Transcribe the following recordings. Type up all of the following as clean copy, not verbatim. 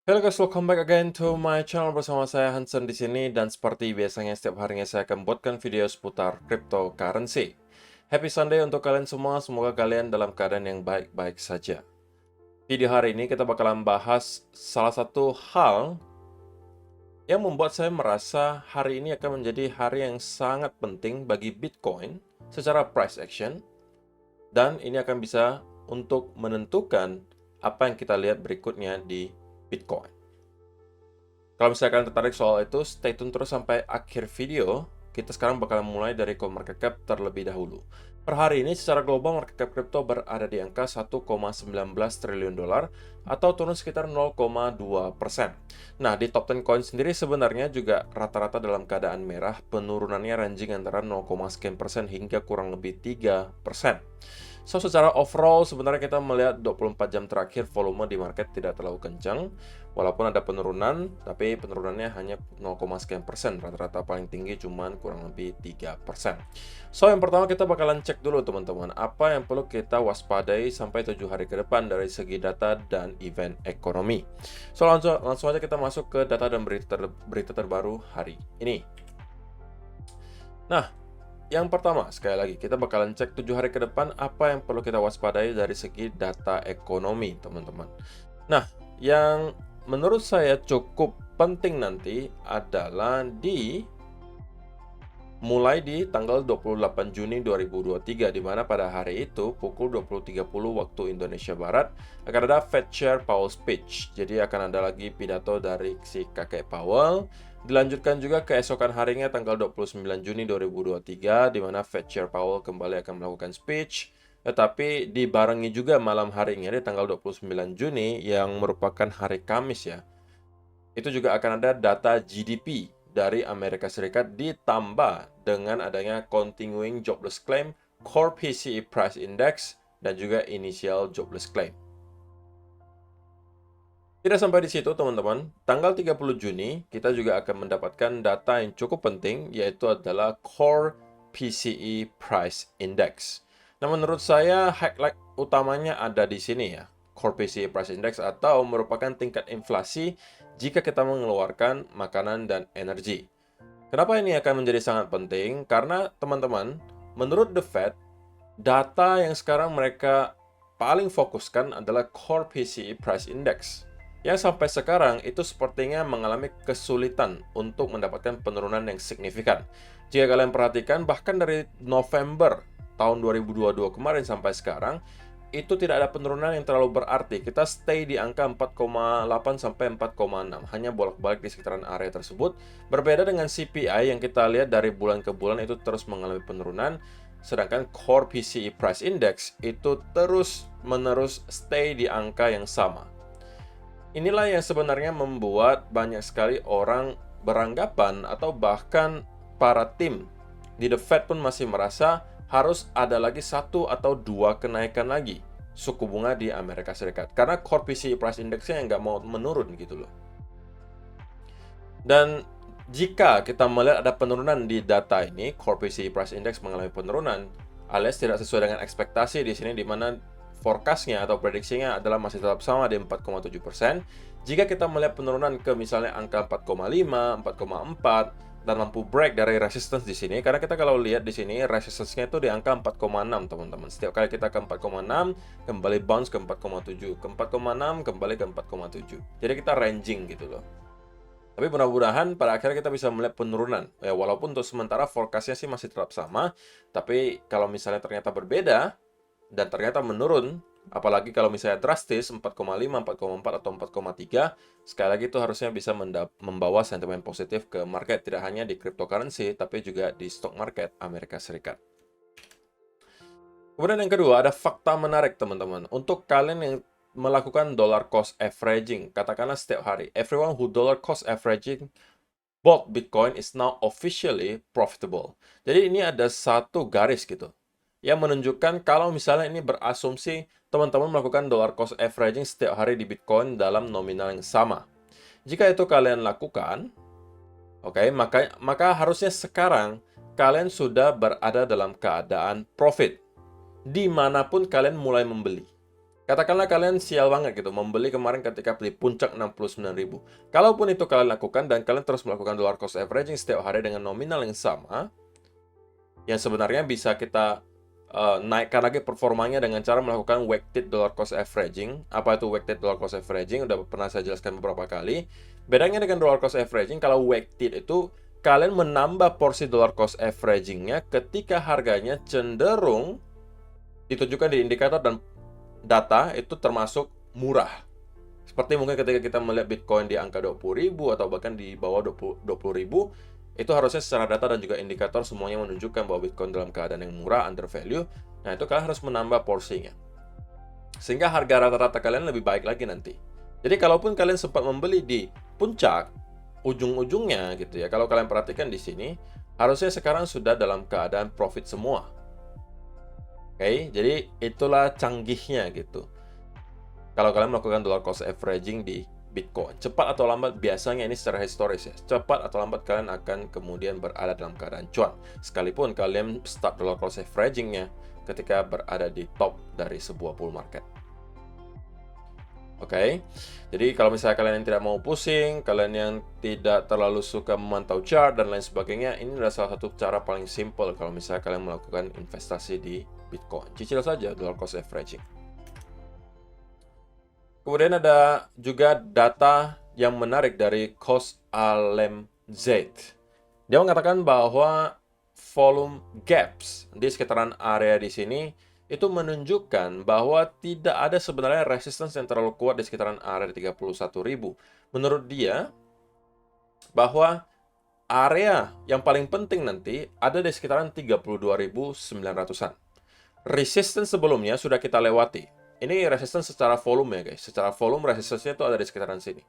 Hello guys, welcome back again to my channel bersama saya Hansen di sini dan seperti biasanya setiap harinya saya akan buatkan video seputar cryptocurrency. Happy Sunday untuk kalian semua, semoga kalian dalam keadaan yang baik-baik saja. Video hari ini kita bakalan bahas salah satu hal yang membuat saya merasa hari ini akan menjadi hari yang sangat penting bagi Bitcoin secara price action dan ini akan bisa untuk menentukan apa yang kita lihat berikutnya di Bitcoin. Kalau misalnya kalian tertarik soal itu, stay tune terus sampai akhir video. Kita sekarang bakalan mulai dari CoinMarketCap terlebih dahulu. Per hari ini secara global market cap kripto berada di angka 1,19 triliun dolar atau turun sekitar 0,2%. Nah, di top 10 coin sendiri sebenarnya juga rata-rata dalam keadaan merah, penurunannya ranging antara 0, sekian persen hingga kurang lebih 3%. So, secara overall sebenarnya kita melihat 24 jam terakhir volume di market tidak terlalu kencang. Walaupun ada penurunan, tapi penurunannya hanya 0, sekian persen. Rata-rata paling tinggi cuman kurang lebih 3%. So, yang pertama kita bakalan cek dulu teman-teman, apa yang perlu kita waspadai sampai 7 hari ke depan dari segi data dan event ekonomi. So, langsung aja kita masuk ke data dan berita terbaru hari ini. Nah, yang pertama, sekali lagi, kita bakalan cek 7 hari ke depan apa yang perlu kita waspadai dari segi data ekonomi, teman-teman. Nah, yang menurut saya cukup penting nanti adalah mulai di tanggal 28 Juni 2023, di mana pada hari itu pukul 20.30 waktu Indonesia Barat akan ada Fed Chair Powell speech. Jadi akan ada lagi pidato dari si kakek Powell. Dilanjutkan juga keesokan harinya tanggal 29 Juni 2023, di mana Fed Chair Powell kembali akan melakukan speech. Tetapi dibarengi juga malam harinya di tanggal 29 Juni yang merupakan hari Kamis ya. Itu juga akan ada data GDP dari Amerika Serikat ditambah dengan adanya Continuing Jobless Claim, Core PCE Price Index, dan juga Initial Jobless Claim. Tidak sampai di situ teman-teman, tanggal 30 Juni kita juga akan mendapatkan data yang cukup penting, yaitu adalah Core PCE Price Index. Nah, menurut saya highlight utamanya ada di sini ya, Core PCE Price Index atau merupakan tingkat inflasi jika kita mengeluarkan makanan dan energi. Kenapa ini akan menjadi sangat penting? Karena teman-teman, menurut The Fed, data yang sekarang mereka paling fokuskan adalah Core PCE Price Index yang sampai sekarang itu sepertinya mengalami kesulitan untuk mendapatkan penurunan yang signifikan. Jika kalian perhatikan, bahkan dari November tahun 2022 kemarin sampai sekarang, itu tidak ada penurunan yang terlalu berarti. Kita stay di angka 4,8 sampai 4,6, hanya bolak-balik di sekitaran area tersebut. Berbeda dengan CPI yang kita lihat dari bulan ke bulan itu terus mengalami penurunan, sedangkan Core PCE Price Index itu terus-menerus stay di angka yang sama. Inilah yang sebenarnya membuat banyak sekali orang beranggapan atau bahkan para tim di The Fed pun masih merasa harus ada lagi satu atau dua kenaikan lagi suku bunga di Amerika Serikat. Karena Core PCE Price Index-nya yang nggak mau menurun gitu loh. Dan jika kita melihat ada penurunan di data ini, Core PCE Price Index mengalami penurunan, alias tidak sesuai dengan ekspektasi di sini, di mana forecast-nya atau prediksinya adalah masih tetap sama di 4,7%. Jika kita melihat penurunan ke misalnya angka 4,5, 4,4, dan lampu break dari resistance di sini, karena kita kalau lihat di sini resistance-nya itu di angka 4,6 teman-teman. Setiap kali kita ke 4,6, kembali bounce ke 4,7, ke 4,6, kembali ke 4,7. Jadi kita ranging gitu loh. Tapi mudah-mudahan pada akhirnya kita bisa melihat penurunan. Ya, walaupun untuk sementara forecast-nya sih masih tetap sama, tapi kalau misalnya ternyata berbeda dan ternyata menurun, apalagi kalau misalnya drastis 4,5, 4,4 atau 4,3, sekali lagi itu harusnya bisa membawa sentimen positif ke market, tidak hanya di cryptocurrency tapi juga di stock market Amerika Serikat. Kemudian yang kedua, ada fakta menarik teman-teman. Untuk kalian yang melakukan dollar cost averaging, katakanlah setiap hari, everyone who dollar cost averaging bought Bitcoin is now officially profitable. Jadi ini ada satu garis gitu yang menunjukkan kalau misalnya ini berasumsi teman-teman melakukan dollar cost averaging setiap hari di Bitcoin dalam nominal yang sama. Jika itu kalian lakukan, oke, maka harusnya sekarang kalian sudah berada dalam keadaan profit dimanapun kalian mulai membeli. Katakanlah kalian sial banget gitu, membeli kemarin ketika di puncak 69.000. Kalaupun itu kalian lakukan dan kalian terus melakukan dollar cost averaging setiap hari dengan nominal yang sama, yang sebenarnya bisa kita naikkan lagi performanya dengan cara melakukan weighted dollar cost averaging. Apa itu weighted dollar cost averaging? Udah pernah saya jelaskan beberapa kali. Bedanya dengan dollar cost averaging, kalau weighted itu kalian menambah porsi dollar cost averagingnya ketika harganya cenderung ditunjukkan di indikator dan data itu termasuk murah. Seperti mungkin ketika kita melihat Bitcoin di angka 20.000 atau bahkan di bawah 20.000, itu harusnya secara data dan juga indikator semuanya menunjukkan bahwa Bitcoin dalam keadaan yang murah, under value. Nah, itu kalian harus menambah porsinya. Sehingga harga rata-rata kalian lebih baik lagi nanti. Jadi kalaupun kalian sempat membeli di puncak, ujung-ujungnya gitu ya, kalau kalian perhatikan di sini, harusnya sekarang sudah dalam keadaan profit semua. Oke, jadi itulah canggihnya gitu. Kalau kalian melakukan dollar cost averaging di Bitcoin, cepat atau lambat, biasanya ini secara historis ya, cepat atau lambat kalian akan kemudian berada dalam keadaan cuan. Sekalipun kalian start dollar cost averagingnya ketika berada di top dari sebuah bull market. Oke, jadi kalau misalnya kalian yang tidak mau pusing, kalian yang tidak terlalu suka memantau chart dan lain sebagainya, ini adalah salah satu cara paling simple kalau misalnya kalian melakukan investasi di Bitcoin. Cicil saja dollar cost averaging. Kemudian ada juga data yang menarik dari Cost Alem Z. Dia mengatakan bahwa volume gaps di sekitaran area di sini itu menunjukkan bahwa tidak ada sebenarnya resistance yang terlalu kuat di sekitaran area 31.000. Menurut dia, bahwa area yang paling penting nanti ada di sekitaran 32.900-an. Resistance sebelumnya sudah kita lewati. Ini resistance secara volume ya guys. Secara volume resistance-nya itu ada di sekitaran sini.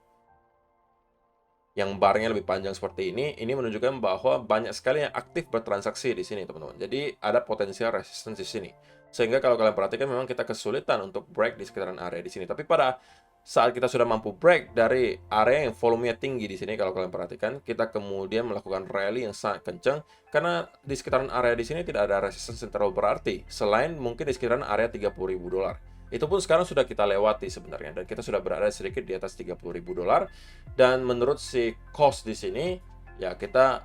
Yang barnya lebih panjang seperti ini menunjukkan bahwa banyak sekali yang aktif bertransaksi di sini teman-teman. Jadi ada potensial resistance di sini. Sehingga kalau kalian perhatikan memang kita kesulitan untuk break di sekitaran area di sini. Tapi pada saat kita sudah mampu break dari area yang volumenya tinggi di sini, kalau kalian perhatikan, kita kemudian melakukan rally yang sangat kencang karena di sekitaran area di sini tidak ada resistance yang terlalu berarti selain mungkin di sekitaran area 30.000 dolar. Itu pun sekarang sudah kita lewati sebenarnya dan kita sudah berada sedikit di atas 30.000 dolar dan menurut si cost di sini ya kita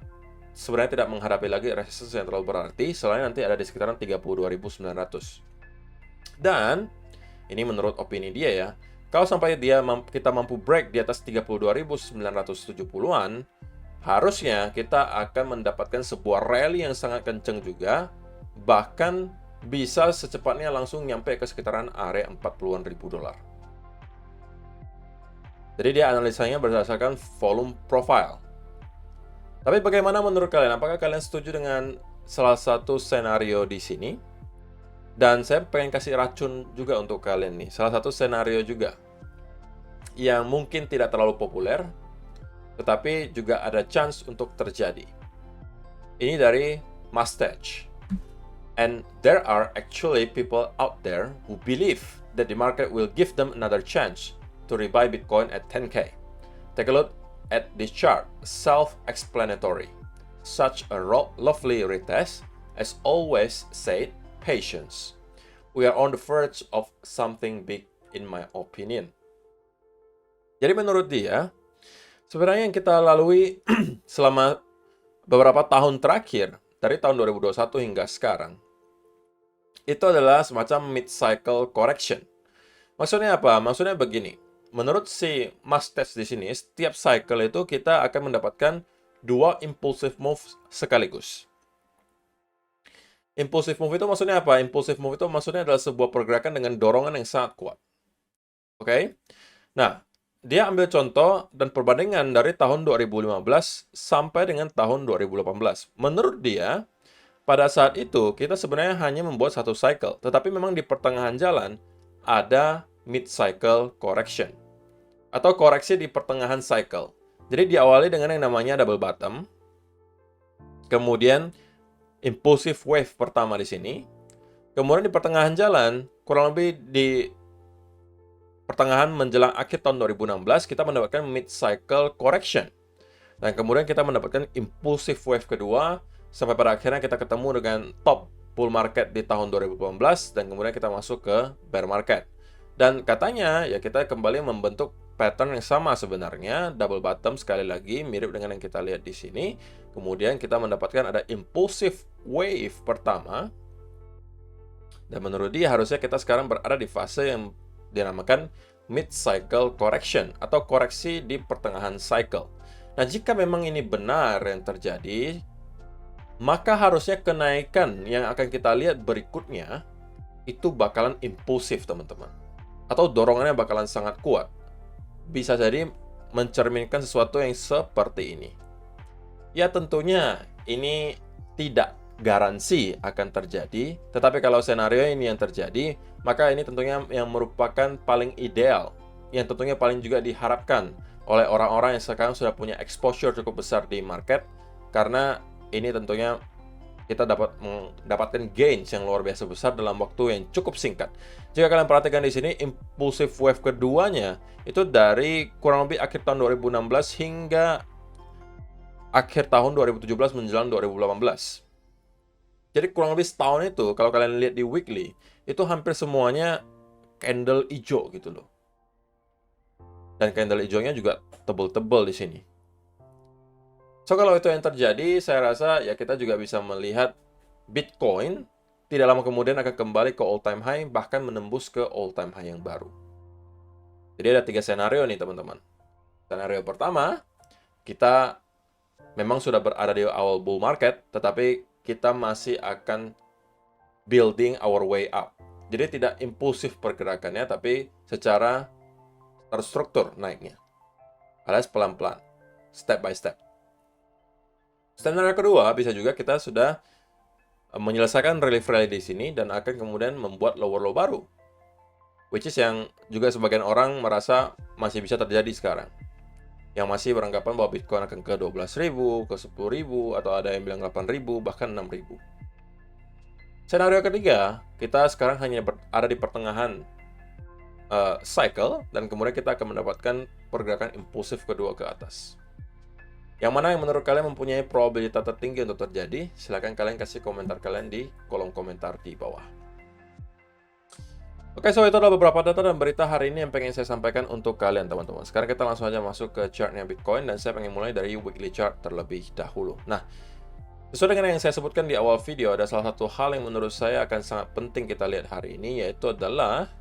sebenarnya tidak menghadapi lagi resistance yang terlalu berarti selain nanti ada di sekitaran 32.900. Dan ini menurut opini dia ya, kalau sampai kita mampu break di atas 32.970-an, harusnya kita akan mendapatkan sebuah rally yang sangat kencang juga, bahkan bisa secepatnya langsung nyampe ke sekitaran area 40-an ribu dolar. Jadi dia analisanya berdasarkan volume profile. Tapi bagaimana menurut kalian? Apakah kalian setuju dengan salah satu senario di sini? Dan saya pengen kasih racun juga untuk kalian nih. Salah satu senario juga yang mungkin tidak terlalu populer, tetapi juga ada chance untuk terjadi. Ini dari Mustache. And there are actually people out there who believe that the market will give them another chance to rebuy Bitcoin at 10K. Take a look at this chart, self-explanatory. Such a lovely retest, as always said, patience. We are on the verge of something big in my opinion. Jadi menurut dia, sebenarnya yang kita lalui selama beberapa tahun terakhir, dari tahun 2021 hingga sekarang, itu adalah semacam mid-cycle correction. Maksudnya apa? Maksudnya begini. Menurut si Mustache di sini, setiap cycle itu kita akan mendapatkan dua impulsive move sekaligus. Impulsive move itu maksudnya apa? Impulsive move itu maksudnya adalah sebuah pergerakan dengan dorongan yang sangat kuat. Oke? Nah, dia ambil contoh dan perbandingan dari tahun 2015 sampai dengan tahun 2018. Menurut dia, pada saat itu kita sebenarnya hanya membuat satu cycle, tetapi memang di pertengahan jalan ada mid-cycle correction atau koreksi di pertengahan cycle. Jadi diawali dengan yang namanya double bottom, kemudian impulsive wave pertama di sini, kemudian di pertengahan jalan, kurang lebih di pertengahan menjelang akhir tahun 2016 kita mendapatkan mid-cycle correction. Dan kemudian kita mendapatkan impulsive wave kedua sampai pada akhirnya kita ketemu dengan top bull market di tahun 2018 dan kemudian kita masuk ke bear market. Dan katanya ya kita kembali membentuk pattern yang sama sebenarnya, double bottom sekali lagi mirip dengan yang kita lihat di sini. Kemudian kita mendapatkan ada impulsive wave pertama. Dan menurut dia harusnya kita sekarang berada di fase yang dinamakan mid-cycle correction atau koreksi di pertengahan cycle. Nah, jika memang ini benar yang terjadi, maka harusnya kenaikan yang akan kita lihat berikutnya itu bakalan impulsif, teman-teman. Atau dorongannya bakalan sangat kuat. Bisa jadi mencerminkan sesuatu yang seperti ini. Ya, tentunya ini tidak garansi akan terjadi, tetapi kalau senario ini yang terjadi, maka ini tentunya yang merupakan paling ideal, yang tentunya paling juga diharapkan oleh orang-orang yang sekarang sudah punya exposure cukup besar di market, karena ini tentunya kita dapat mendapatkan gains yang luar biasa besar dalam waktu yang cukup singkat. Jika kalian perhatikan di sini, impulsive wave keduanya itu dari kurang lebih akhir tahun 2016 hingga akhir tahun 2017 menjelang 2018. Jadi kurang lebih setahun itu, kalau kalian lihat di weekly, itu hampir semuanya candle hijau gitu loh. Dan candle hijaunya juga tebel-tebel di sini. So, kalau itu yang terjadi, saya rasa ya kita juga bisa melihat Bitcoin tidak lama kemudian akan kembali ke all-time high, bahkan menembus ke all-time high yang baru. Jadi ada 3 senario nih, teman-teman. Senario pertama, kita memang sudah berada di awal bull market, tetapi kita masih akan building our way up. Jadi tidak impulsif pergerakannya, tapi secara terstruktur naiknya. Alias pelan-pelan, step by step. Skenario kedua, bisa juga kita sudah menyelesaikan relief rally di sini dan akan kemudian membuat lower low baru. Which is yang juga sebagian orang merasa masih bisa terjadi sekarang. Yang masih beranggapan bahwa Bitcoin akan ke 12.000, ke 10.000, atau ada yang bilang 8.000, bahkan 6.000. Senario ketiga, kita sekarang hanya berada di pertengahan cycle, dan kemudian kita akan mendapatkan pergerakan impulsif kedua ke atas. Yang mana yang menurut kalian mempunyai probabilitas tertinggi untuk terjadi? Silahkan kalian kasih komentar kalian di kolom komentar di bawah. Oke, so itu adalah beberapa data dan berita hari ini yang pengen saya sampaikan untuk kalian, teman-teman. Sekarang kita langsung aja masuk ke chartnya Bitcoin, dan saya pengen mulai dari weekly chart terlebih dahulu. Nah, sesuai dengan yang saya sebutkan di awal video, ada salah satu hal yang menurut saya akan sangat penting kita lihat hari ini, yaitu adalah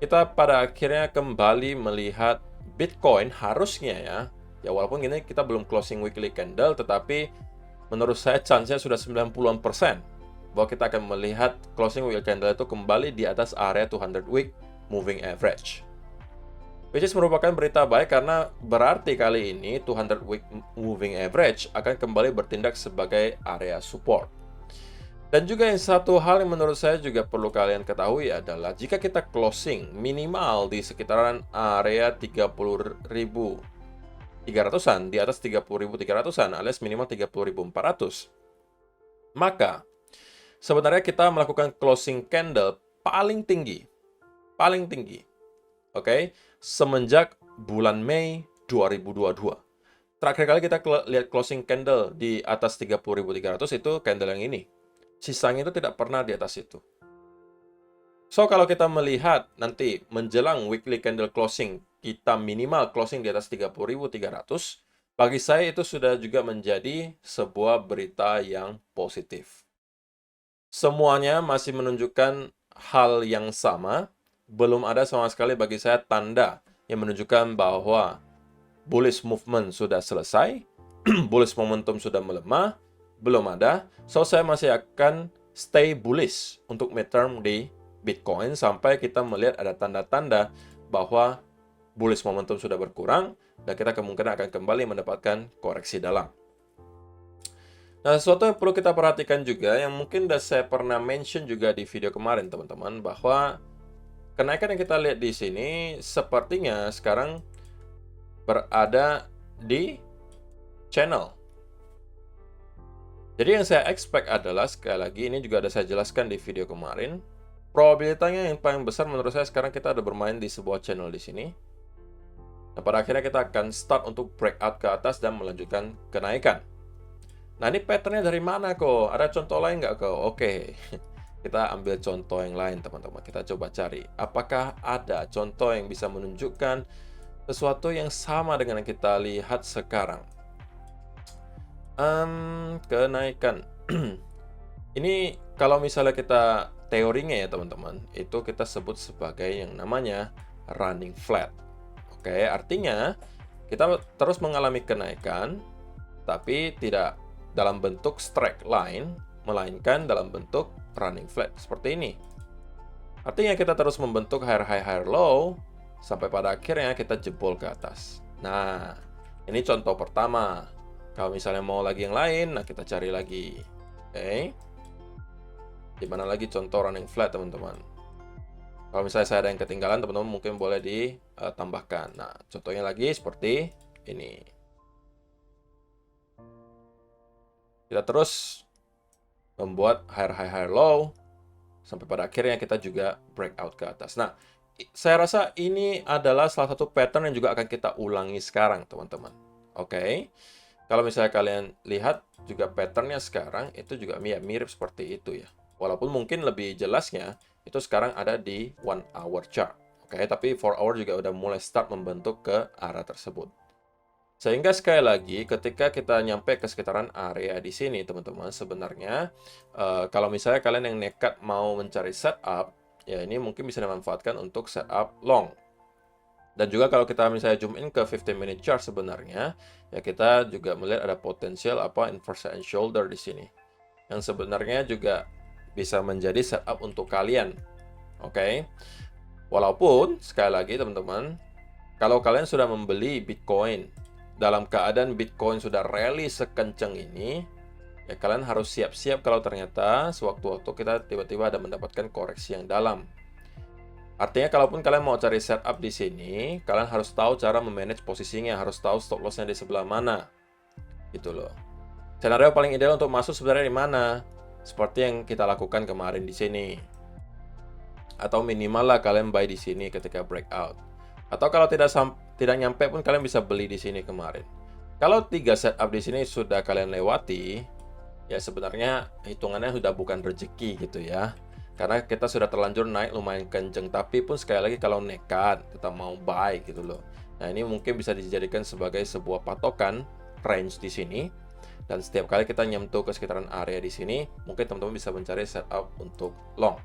kita pada akhirnya kembali melihat Bitcoin harusnya ya walaupun ini kita belum closing weekly candle, tetapi menurut saya chance-nya sudah 90% bahwa kita akan melihat closing weekly candle itu kembali di atas area 200 week moving average. Which is merupakan berita baik karena berarti kali ini 200 week moving average akan kembali bertindak sebagai area support. Dan juga yang satu hal yang menurut saya juga perlu kalian ketahui adalah jika kita closing minimal di sekitaran area 30.300-an, di atas 30.300-an alias minimal 30.400, maka sebenarnya kita melakukan closing candle paling tinggi, oke, semenjak bulan Mei 2022. Terakhir kali kita lihat closing candle di atas 30.300 itu candle yang ini. Sisanya itu tidak pernah di atas itu. So, kalau kita melihat nanti menjelang weekly candle closing, kita minimal closing di atas 30.300, bagi saya itu sudah juga menjadi sebuah berita yang positif. Semuanya masih menunjukkan hal yang sama, belum ada sama sekali bagi saya tanda yang menunjukkan bahwa bullish movement sudah selesai, bullish momentum sudah melemah, belum ada. So, saya masih akan stay bullish untuk midterm di Bitcoin sampai kita melihat ada tanda-tanda bahwa bullish momentum sudah berkurang dan kita kemungkinan akan kembali mendapatkan koreksi dalam. Nah, sesuatu yang perlu kita perhatikan juga yang mungkin sudah saya pernah mention juga di video kemarin, teman-teman, bahwa kenaikan yang kita lihat di sini sepertinya sekarang berada di channel. Jadi yang saya expect adalah, sekali lagi ini juga ada saya jelaskan di video kemarin, probabilitasnya yang paling besar menurut saya sekarang kita ada bermain di sebuah channel di sini. Nah, pada akhirnya kita akan start untuk breakout ke atas dan melanjutkan kenaikan. Nah, ini patternnya dari mana kok? Ada contoh lain nggak kok? Oke. Kita ambil contoh yang lain, teman-teman. Kita coba cari, apakah ada contoh yang bisa menunjukkan sesuatu yang sama dengan yang kita lihat sekarang. Kenaikan. Ini kalau misalnya kita teorinya ya, teman-teman, itu kita sebut sebagai yang namanya running flat. Oke, artinya kita terus mengalami kenaikan, tapi tidak dalam bentuk straight line, melainkan dalam bentuk running flat seperti ini. Artinya kita terus membentuk higher high, higher low, sampai pada akhirnya kita jebol ke atas. Nah, ini contoh pertama. Kalau misalnya mau lagi yang lain, nah kita cari lagi. Oke. Di mana lagi contoh running flat, teman-teman? Kalau misalnya saya ada yang ketinggalan, teman-teman mungkin boleh ditambahkan. Nah, contohnya lagi seperti ini. Kita terus membuat higher high, higher low, sampai pada akhirnya kita juga breakout ke atas. Nah, saya rasa ini adalah salah satu pattern yang juga akan kita ulangi sekarang, teman-teman. Oke. Kalau misalnya kalian lihat juga patternnya sekarang, itu juga mirip seperti itu ya. Walaupun mungkin lebih jelasnya, itu sekarang ada di 1 hour chart. Oke, tapi 4 hour juga udah mulai start membentuk ke arah tersebut. Sehingga sekali lagi, ketika kita nyampe ke sekitaran area di sini, teman-teman, sebenarnya kalau misalnya kalian yang nekat mau mencari setup, ya ini mungkin bisa dimanfaatkan untuk setup long. Dan juga kalau kita misalnya zoom in ke 15-minute chart sebenarnya, ya kita juga melihat ada potensial inverse and shoulder di sini. Yang sebenarnya juga bisa menjadi setup untuk kalian. Oke. Walaupun sekali lagi teman-teman, kalau kalian sudah membeli Bitcoin dalam keadaan Bitcoin sudah rally sekencang ini, ya kalian harus siap-siap kalau ternyata sewaktu-waktu kita tiba-tiba ada mendapatkan koreksi yang dalam. Artinya kalaupun kalian mau cari setup di sini, kalian harus tahu cara memanage posisinya, harus tahu stop loss-nya di sebelah mana. Gitu loh. Skenario paling ideal untuk masuk sebenarnya di mana? Seperti yang kita lakukan kemarin di sini. Atau minimal lah kalian buy di sini ketika breakout. Atau kalau tidak nyampe pun kalian bisa beli di sini kemarin. Kalau 3 setup di sini sudah kalian lewati, ya sebenarnya hitungannya sudah bukan rezeki gitu ya. Karena kita sudah terlanjur naik lumayan kenceng, tapi pun sekali lagi kalau nekat kita mau buy gitu loh. Nah, ini mungkin bisa dijadikan sebagai sebuah patokan range di sini. Dan setiap kali kita nyentuh ke sekitaran area di sini, mungkin teman-teman bisa mencari setup untuk long.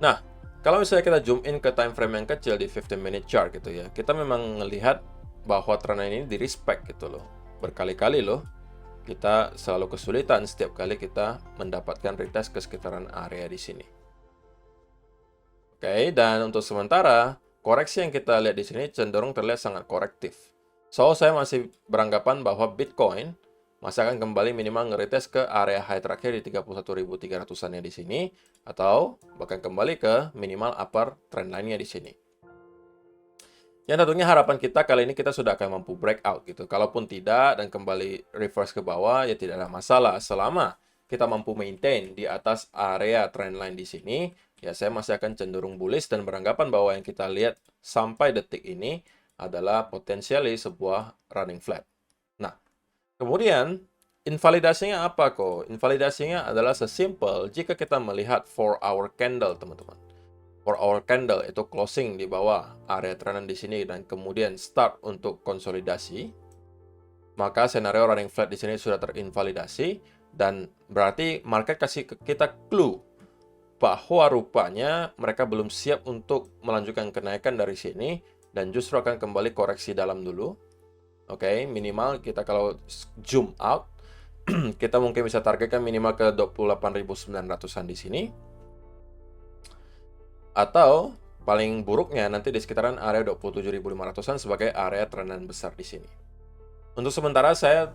Nah, kalau misalnya kita zoom in ke time frame yang kecil di 15-minute chart gitu ya, kita memang melihat bahwa tren ini di respect gitu loh. Berkali-kali loh, kita selalu kesulitan setiap kali kita mendapatkan retest ke sekitaran area di sini. Oke, dan untuk sementara, koreksi yang kita lihat di sini cenderung terlihat sangat korektif. So, saya masih beranggapan bahwa Bitcoin masih akan kembali minimal nge-retest ke area high terakhir di 31.300-an-nya di sini, atau bahkan kembali ke minimal upper trend line-nya di sini. Yang tentunya harapan kita kali ini kita sudah akan mampu breakout gitu. Kalaupun tidak dan kembali reverse ke bawah, ya tidak ada masalah. Selama kita mampu maintain di atas area trendline di sini, ya saya masih akan cenderung bullish dan beranggapan bahwa yang kita lihat sampai detik ini adalah potensially sebuah running flat. Nah, kemudian invalidasinya apa kok? Invalidasinya adalah sesimpel jika kita melihat 4 hour candle, teman-teman. 4 hour candle itu closing di bawah area trend di sini dan kemudian start untuk konsolidasi, maka scenario running flat di sini sudah terinvalidasi dan berarti market kasih kita clue bahwa rupanya mereka belum siap untuk melanjutkan kenaikan dari sini dan justru akan kembali koreksi dalam dulu. Oke, minimal kita kalau zoom out kita mungkin bisa targetkan minimal ke 28.900-an di sini. Atau paling buruknya nanti di sekitaran area 27.500-an sebagai area trendan besar di sini. Untuk sementara saya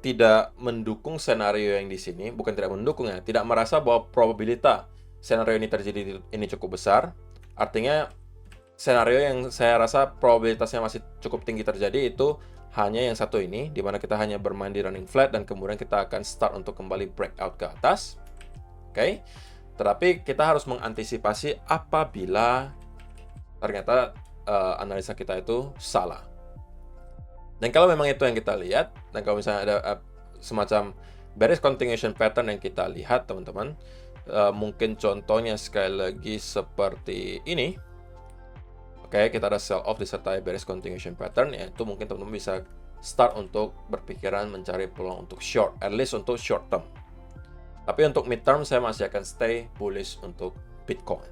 tidak mendukung skenario yang di sini, bukan tidak mendukung ya, tidak merasa bahwa probabilitas skenario ini terjadi ini cukup besar. Artinya skenario yang saya rasa probabilitasnya masih cukup tinggi terjadi itu hanya yang satu ini, di mana kita hanya bermain di running flat dan kemudian kita akan start untuk kembali breakout ke atas. Oke. Tetapi kita harus mengantisipasi apabila ternyata analisa kita itu salah. Dan kalau memang itu yang kita lihat, dan kalau misalnya ada semacam bearish continuation pattern yang kita lihat, teman-teman, Mungkin contohnya sekali lagi seperti ini. Oke, kita ada sell off disertai bearish continuation pattern, yaitu mungkin teman-teman bisa start untuk berpikiran mencari peluang untuk short, at least untuk short term. Tapi untuk mid term saya masih akan stay bullish untuk Bitcoin.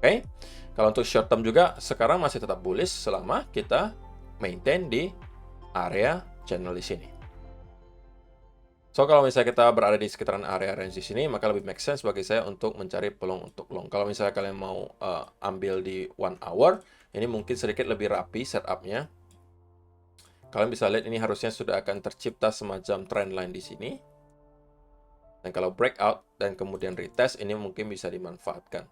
Oke, kalau untuk short term juga sekarang masih tetap bullish selama kita maintain di area channel di sini. So, kalau misalnya kita berada di sekitaran area range di sini, maka lebih make sense bagi saya untuk mencari peluang untuk long. Kalau misalnya kalian mau ambil di 1 hour, ini mungkin sedikit lebih rapi setupnya. Kalian bisa lihat ini harusnya sudah akan tercipta semacam trend line di sini. Dan kalau breakout dan kemudian retest, ini mungkin bisa dimanfaatkan.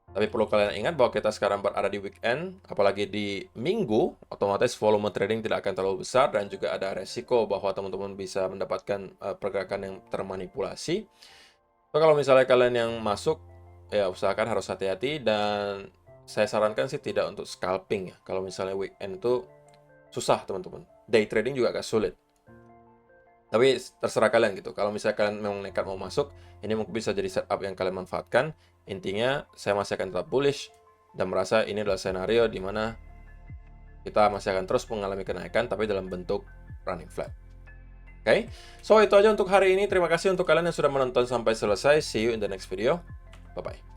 Tapi perlu kalian ingat bahwa kita sekarang berada di weekend, apalagi di minggu, otomatis volume trading tidak akan terlalu besar dan juga ada resiko bahwa teman-teman bisa mendapatkan pergerakan yang termanipulasi. So, kalau misalnya kalian yang masuk, ya usahakan harus hati-hati dan saya sarankan sih tidak untuk scalping ya. Kalau misalnya weekend itu susah teman-teman. Day trading juga agak sulit. Tapi terserah kalian gitu. Kalau misalnya kalian memang nekat mau masuk, ini mungkin bisa jadi setup yang kalian manfaatkan. Intinya, saya masih akan tetap bullish dan merasa ini adalah senario di mana kita masih akan terus mengalami kenaikan, tapi dalam bentuk running flat. Oke, so itu aja untuk hari ini. Terima kasih untuk kalian yang sudah menonton sampai selesai. See you in the next video. Bye-bye.